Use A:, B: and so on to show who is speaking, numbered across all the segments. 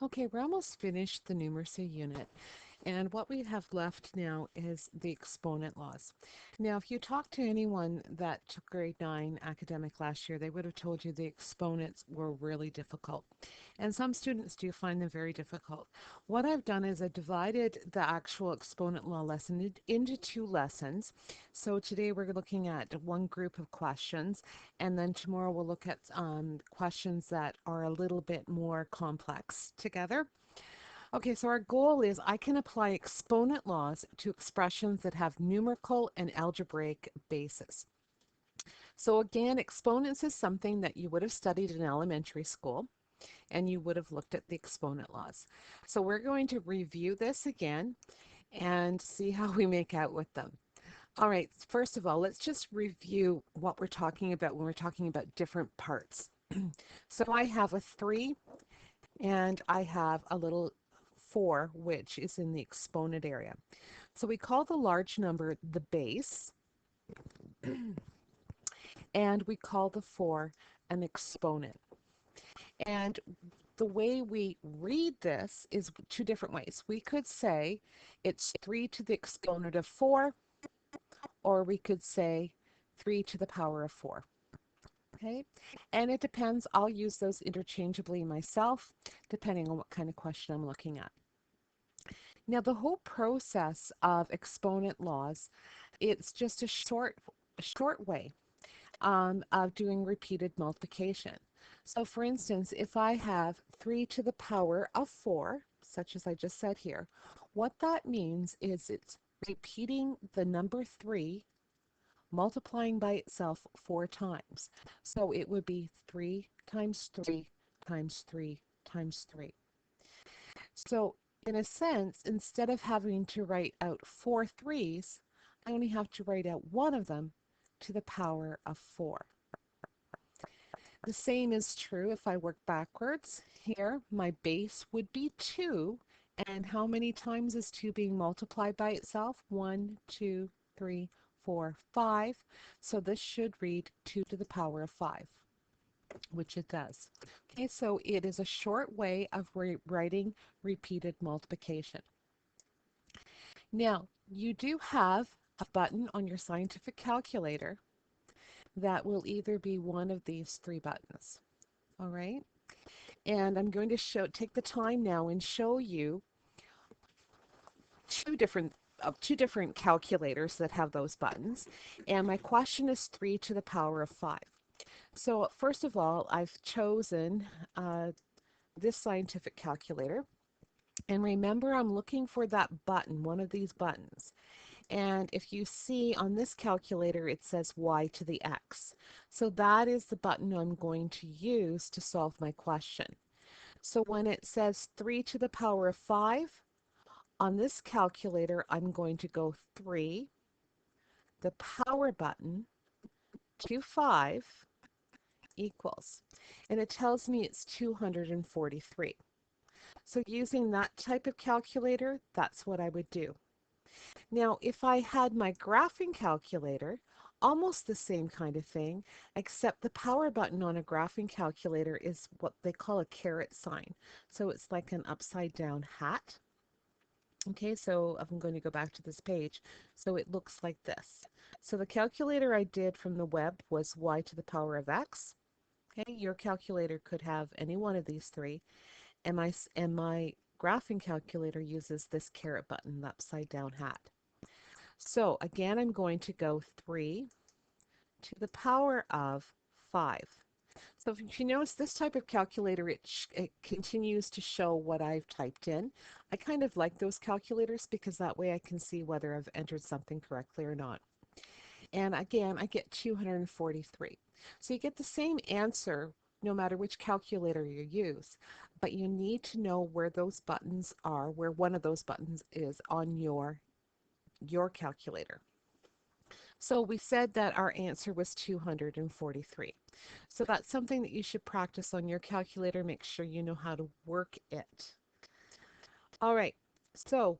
A: Okay, we're almost finished the numeracy unit, and what we have left now is the exponent laws. Now, if you talk to anyone that took grade 9 academic last year, they would have told you the exponents were really difficult. And some students do find them very difficult. What I've done is I divided the actual exponent law lesson into two lessons. So today we're looking at one group of questions, and then tomorrow we'll look at questions that are a little bit more complex together. Okay, so our goal is I can apply exponent laws to expressions that have numerical and algebraic basis. So again, exponents is something that you would have studied in elementary school, and you would have looked at the exponent laws. So we're going to review this again and see how we make out with them. All right, first of all, let's just review what we're talking about when we're talking about different parts. So I have a 3 and I have a little 4, which is in the exponent area. So we call the large number the base, and we call the 4 an exponent. And the way we read this is two different ways. We could say it's 3 to the exponent of 4, or we could say 3 to the power of 4. Okay, and it depends. I'll use those interchangeably myself, depending on what kind of question I'm looking at. Now, the whole process of exponent laws, it's just a short way of doing repeated multiplication. So for instance, if I have 3 to the power of 4, such as I just said here, what that means is it's repeating the number 3, multiplying by itself 4 times. So it would be 3 times 3 times 3 times 3. So in a sense, instead of having to write out 4 threes, I only have to write out one of them to the power of 4. The same is true if I work backwards. Here, my base would be 2. And how many times is 2 being multiplied by itself? 1, 2, 3, 4, 5. So this should read 2 to the power of 5, which it does. Okay, so it is a short way of writing repeated multiplication. Now, you do have a button on your scientific calculator that will either be one of these three buttons. All right, and I'm going to take the time now and show you two different calculators that have those buttons. And my question is 3 to the power of 5. So first of all, I've chosen this scientific calculator. And remember, I'm looking for that button, one of these buttons. And if you see on this calculator, it says y to the x. So that is the button I'm going to use to solve my question. So when it says 3 to the power of 5, on this calculator, I'm going to go 3, the power button, to 5 equals. And it tells me it's 243. So using that type of calculator, that's what I would do. Now, if I had my graphing calculator, almost the same kind of thing, except the power button on a graphing calculator is what they call a caret sign. So it's like an upside down hat. Okay, so I'm going to go back to this page. So it looks like this. So the calculator I did from the web was y to the power of x. Okay, your calculator could have any one of these three. And my graphing calculator uses this caret button, the upside down hat. So again, I'm going to go 3 to the power of 5. So if you notice this type of calculator, it continues to show what I've typed in. I kind of like those calculators because that way I can see whether I've entered something correctly or not. And again, I get 243. So you get the same answer no matter which calculator you use, but you need to know where those buttons are, where one of those buttons is on your calculator. So we said that our answer was 243. So that's something that you should practice on your calculator. Make sure you know how to work it. All right, so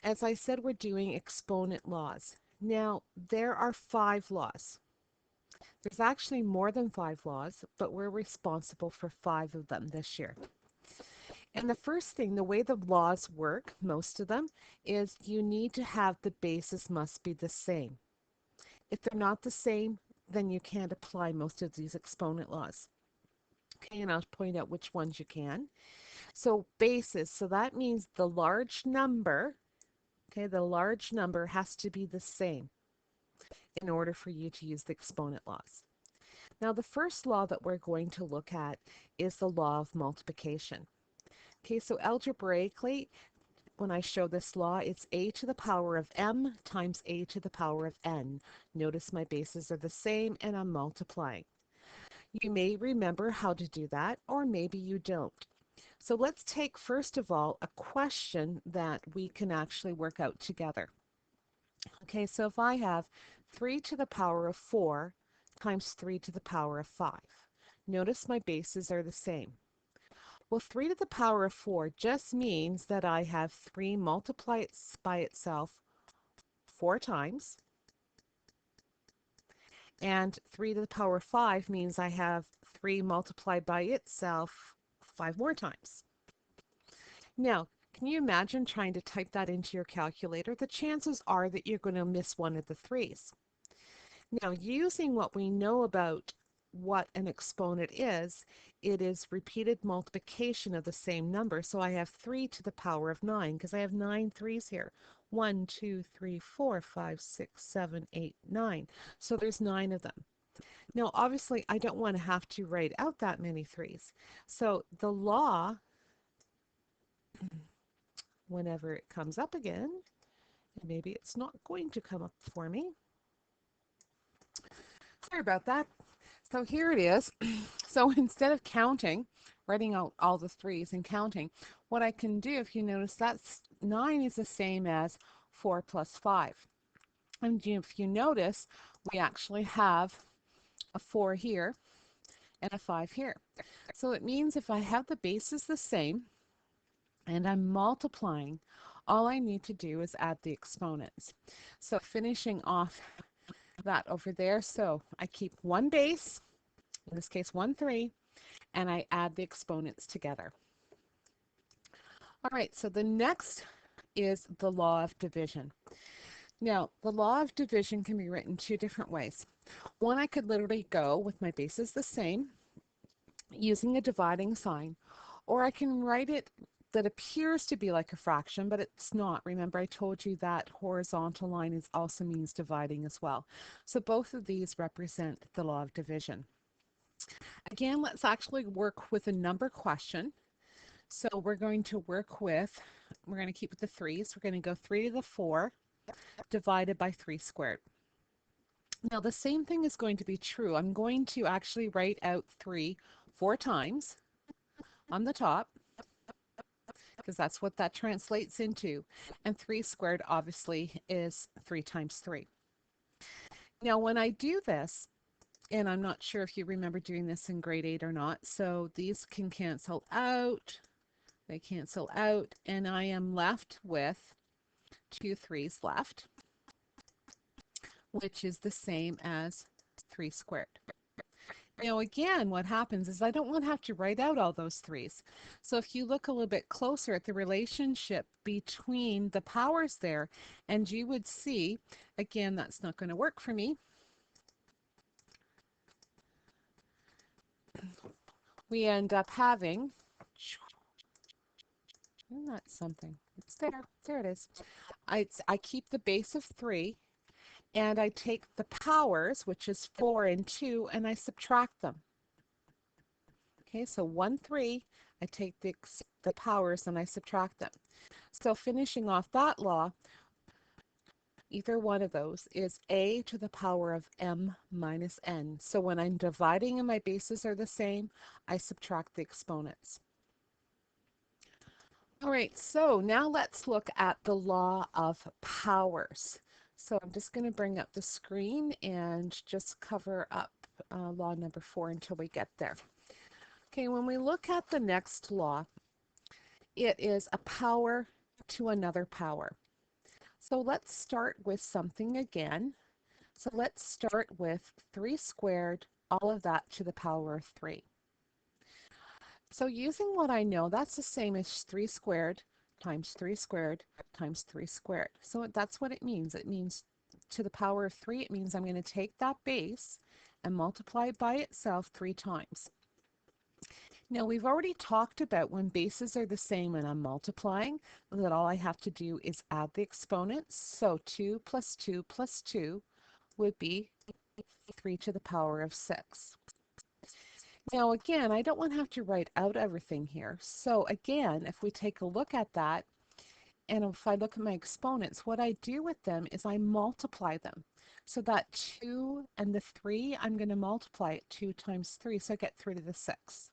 A: as I said, we're doing exponent laws. Now, there are 5 laws. There's actually more than 5 laws, but we're responsible for 5 of them this year. And the first thing, the way the laws work, most of them, is you need to have the bases must be the same. If they're not the same, then you can't apply most of these exponent laws. Okay, and I'll point out which ones you can. So bases, so that means the large number, okay, the large number has to be the same in order for you to use the exponent laws. Now, the first law that we're going to look at is the law of multiplication. Okay, so algebraically, when I show this law, it's a to the power of m times a to the power of n. Notice my bases are the same and I'm multiplying. You may remember how to do that, or maybe you don't. So let's take, first of all, a question that we can actually work out together. Okay, so if I have 3 to the power of 4 times 3 to the power of 5, notice my bases are the same. Well, 3 to the power of 4 just means that I have 3 multiplied by itself 4 times, and 3 to the power of 5 means I have 3 multiplied by itself 5 more times. Now, can you imagine trying to type that into your calculator? The chances are that you're going to miss one of the 3's. Now, using what we know about what an exponent is, it is repeated multiplication of the same number. So I have 3 to the power of 9 because I have 9 3's here. 1, 2, 3, 4, 5, 6, 7, 8, 9. So there's 9 of them. Now, obviously, I don't want to have to write out that many 3's. So the law, whenever it comes up again, and maybe it's not going to come up for me. Sorry about that. So here it is. So instead of counting, writing out all the 3's and counting, what I can do, if you notice, that's 9 is the same as 4 plus 5. And if you notice, we actually have a 4 here and a 5 here. So it means if I have the bases the same and I'm multiplying, all I need to do is add the exponents. So finishing off that over there, so I keep one base, in this case 1, 3, and I add the exponents together. All right, so the next is the law of division. Now, the law of division can be written two different ways. One, I could literally go with my bases the same, using a dividing sign, or I can write it that appears to be like a fraction, but it's not. Remember, I told you that horizontal line also means dividing as well. So both of these represent the law of division. Again, let's actually work with a number question. So we're going to keep with the 3's. We're going to go 3 to the 4 divided by 3 squared. Now the same thing is going to be true. I'm going to actually write out 3 4 times on the top, because that's what that translates into. And 3 squared obviously is 3 times 3. Now when I do this, and I'm not sure if you remember doing this in grade 8 or not, so these can cancel out, they cancel out, and I am left with 2 3's left, which is the same as 3 squared. Now again, what happens is I don't want to have to write out all those 3's. So if you look a little bit closer at the relationship between the powers there, and you would see, again, that's not going to work for me. We end up having, isn't that something? It's there. There it is. I keep the base of 3, and I take the powers, which is 4 and 2, and I subtract them. Okay, so 1, 3, I take the powers and I subtract them. So finishing off that law, either one of those is a to the power of m minus n. So when I'm dividing and my bases are the same, I subtract the exponents. All right, so now let's look at the law of powers. So I'm just going to bring up the screen and just cover up law number 4 until we get there. Okay, when we look at the next law, it is a power to another power. So let's start with something again. So let's start with 3 squared, all of that to the power of 3. So using what I know, that's the same as 3 squared times 3 squared times 3 squared. So that's what it means. It means to the power of 3, it means I'm going to take that base and multiply it by itself 3 times. Now we've already talked about when bases are the same and I'm multiplying, that all I have to do is add the exponents. So 2 plus 2 plus 2 would be 3 to the power of 6. Now again, I don't want to have to write out everything here. So again, if we take a look at that, and if I look at my exponents, what I do with them is I multiply them. So that 2 and the 3, I'm going to multiply it 2 times 3, so I get 3 to the 6.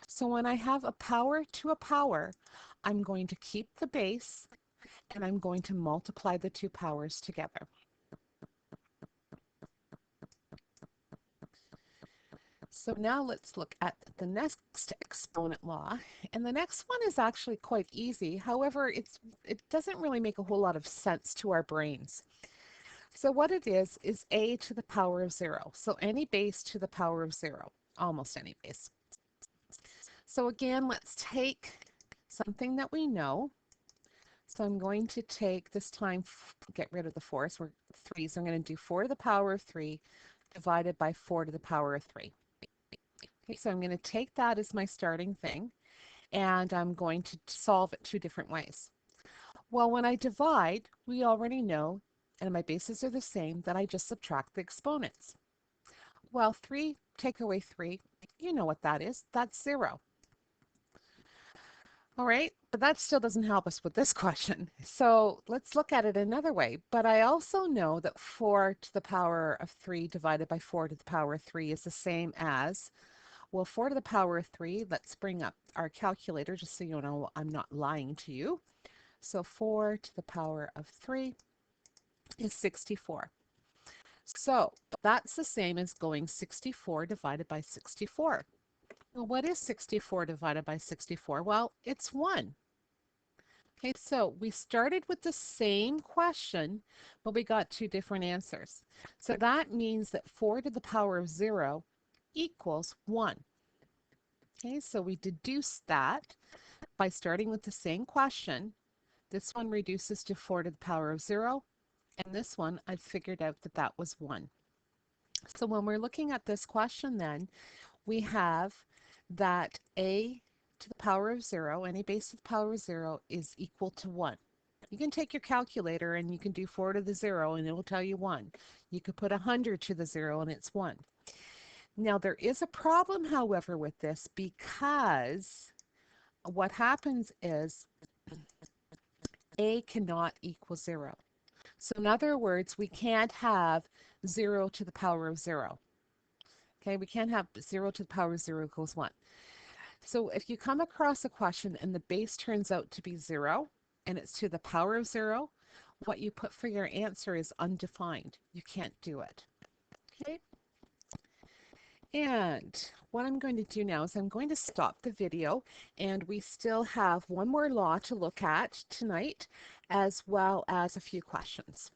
A: So when I have a power to a power, I'm going to keep the base and I'm going to multiply the two powers together. So now let's look at the next exponent law. And the next one is actually quite easy. However, it doesn't really make a whole lot of sense to our brains. So what it is a to the power of 0. So any base to the power of 0, almost any base. So again, let's take something that we know. So I'm going to take this time, get rid of the 4, so we're 3. So I'm going to do 4 to the power of 3 divided by 4 to the power of 3. Okay, so I'm going to take that as my starting thing, and I'm going to solve it 2 different ways. Well, when I divide, we already know, and my bases are the same, that I just subtract the exponents. Well, 3 take away 3, you know what that is. That's 0. All right, but that still doesn't help us with this question. So let's look at it another way. But I also know that 4 to the power of 3 divided by 4 to the power of 3 is the same as, well, 4 to the power of 3, let's bring up our calculator just so you know I'm not lying to you. So 4 to the power of 3 is 64. So that's the same as going 64 divided by 64. Well, what is 64 divided by 64? Well, it's 1. Okay, so we started with the same question, but we got 2 different answers. So that means that 4 to the power of 0 equals 1. Okay, so we deduce that by starting with the same question. This one reduces to 4 to the power of 0, and this one I figured out that that was 1. So when we're looking at this question then, we have that a to the power of 0, any base to the power of 0, is equal to 1. You can take your calculator and you can do 4 to the 0 and it will tell you 1. You could put 100 to the 0 and it's 1. Now there is a problem, however, with this, because what happens is a cannot equal 0. So in other words, we can't have 0 to the power of 0. Okay, we can't have 0 to the power of 0 equals 1. So if you come across a question and the base turns out to be 0 and it's to the power of 0, what you put for your answer is undefined. You can't do it. Okay? And what I'm going to do now is I'm going to stop the video, and we still have one more law to look at tonight, as well as a few questions.